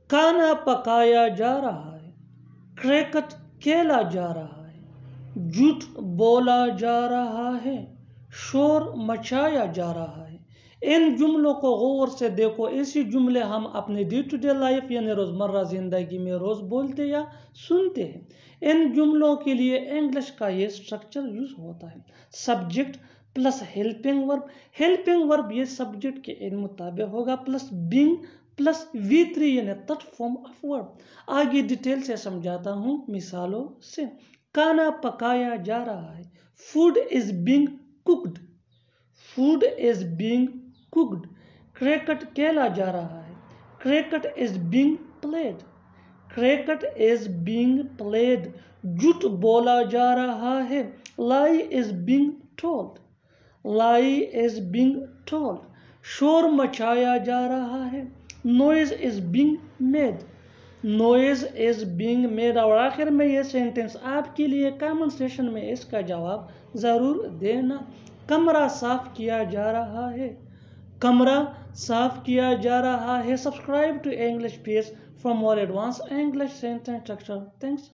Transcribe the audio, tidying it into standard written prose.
کھانا پکایا جا رہا ہے، کرکٹ کھیلا جا رہا ہے، جھوٹ بولا جا رہا ہے، شور مچایا جا رہا ہے۔ ان جملوں کو غور سے دیکھو، ایسی جملے ہم اپنے ڈے ٹو ڈے لائف یعنی روزمرہ زندگی میں روز بولتے یا سنتے ہیں۔ ان جملوں کے لیے انگلش کا یہ سٹرکچر یوز ہوتا ہے: سبجیکٹ پلس ہیلپنگ ورب۔ ہیلپنگ ورب یہ سبجیکٹ کے ان مطابق ہوگا، پلس بینگ پلس V3 یعنی تھرڈ فارم آف ورب۔ آگے ڈیٹیل سے سمجھاتا ہوں مثالوں سے۔ کھانا پکایا جا رہا ہے، food is being cooked, food is being cooked. Cricket کھیلا جا رہا ہے، cricket is being played, cricket is being played. جھوٹ بولا جا رہا ہے، لائی از بینگ ٹولڈ، لائی از بینگ ٹولڈ۔ شور مچایا جا رہا ہے، noise is being made, noise is being made. اور آخر میں یہ سینٹنس آپ کے لیے کامن سیشن میں اس کا جواب ضرور دینا۔ کمرہ صاف کیا جا رہا ہے، کمرہ صاف کیا جا رہا ہے۔ Subscribe to English page for more advance English sentence structure. Thanks.